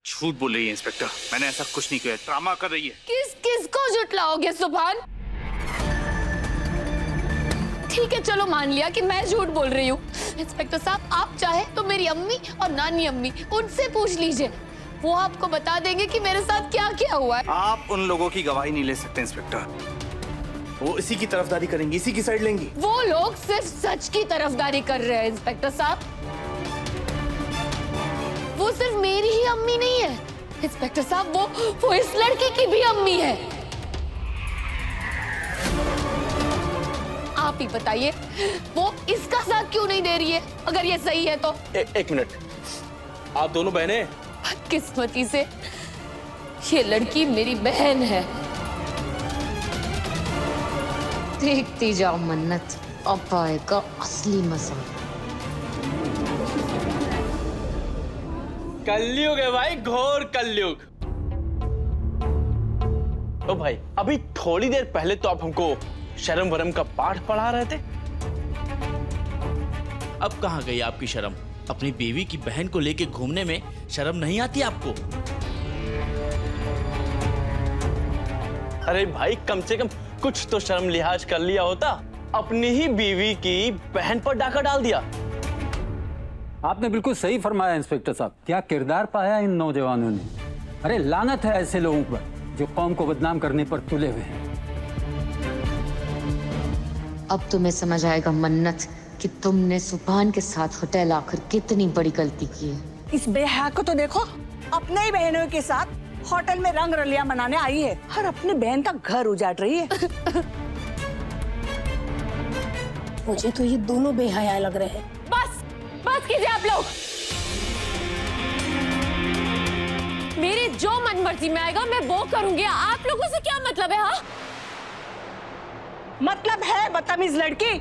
झूठ बोल रही है इंस्पेक्टर, मैंने ऐसा कुछ नहीं किया, ड्रामा कर रही है। किसको झुठलाओगे सुभान? ठीक है चलो मान लिया कि मैं झूठ बोल रही हूँ। इंस्पेक्टर साहब आप चाहे तो मेरी अम्मी और नानी अम्मी उनसे पूछ लीजिए, वो आपको बता देंगे कि मेरे साथ क्या क्या हुआ है। आप उन लोगों की गवाही नहीं ले सकते इंस्पेक्टर, वो इसी की तरफदारी करेंगी, इसी की साइड लेंगी। वो लोग सिर्फ सच की तरफदारी कर रहे हैं इंस्पेक्टर साहब, वो सिर्फ मेरी ही अम्मी नहीं है इंस्पेक्टर साहब, वो इस लड़की की भी अम्मी है। आप ही बताइए वो इसका साथ क्यों नहीं दे रही है अगर ये सही है तो। एक मिनट, आप दोनों बहनें? बदकिस्मती से ये लड़की मेरी बहन है। देखती जाओ मन्नत, अब आएगा असली मजा। कलयुग है भाई, घोर कलयुग। ओ भाई, अभी थोड़ी देर पहले तो आप हमको शर्म वरम का पाठ पढ़ा रहे थे। अब कहाँ गई आपकी शर्म? अपनी बीवी की बहन को लेके घूमने में शर्म नहीं आती आपको? अरे भाई, कम से कम कुछ तो शर्म लिहाज कर लिया होता। अपनी ही बीवी की बहन पर डाका डाल दिया। आपने बिल्कुल सही फरमाया इंस्पेक्टर साहब, क्या किरदार पाया इन नौजवानों ने। अरे लानत है ऐसे लोगों पर जो कौम को बदनाम करने पर तुले हुए हैं। अब तुम्हें समझ आएगा मन्नत कि तुमने सुभान के साथ होटल आकर कितनी बड़ी गलती की है। इस बेहया को तो देखो, अपने ही बहनों के साथ होटल में रंग रलियां मनाने आई है और अपनी बहन का घर उजाड़ रही है। मुझे तो ये दोनों बेहया लग रहे हैं। बस कीजिए आप लोग, मेरे जो मन मर्जी में आएगा मैं वो करूंगी, आप लोगों से क्या मतलब है? हाँ मतलब है बदतमीज लड़की,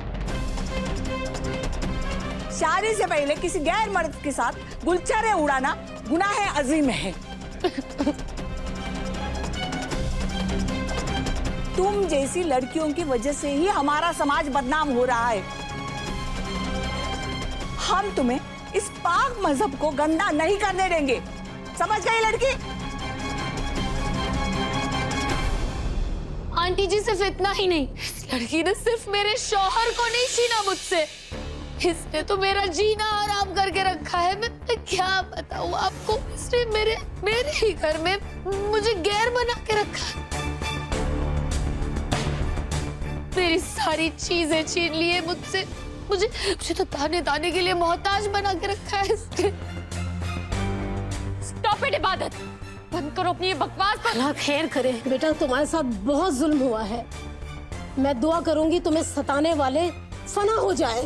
शादी से पहले किसी गैर मर्द के साथ गुलछरे उड़ाना गुनाह अजीम है। तुम जैसी लड़कियों की वजह से ही हमारा समाज बदनाम हो रहा है। हम तुम्हें इस पाक मजहब को गंदा नहीं करने देंगे, समझ गई लड़की? आंटी जी सिर्फ इतना ही नहीं, इस लड़की ने सिर्फ मेरे शौहर को नहीं छीना मुझसे, इसने तो मेरा जीना आराम करके रखा है। मैं क्या बताऊं आपको, इसने मेरे ही घर में मुझे गैर बना के रखा है। मेरी सारी चीजें छीन ली है मुझसे, मुझे तो दाने दाने के लिए मोहताज बना के रखा है इसने। स्टॉप इट इबादत, बंद करो अपनी ये बकवास। अल्लाह खैर करे बेटा, तुम्हारे साथ बहुत जुल्म हुआ है। मैं दुआ करूंगी तुम्हें सताने वाले फना हो जाए।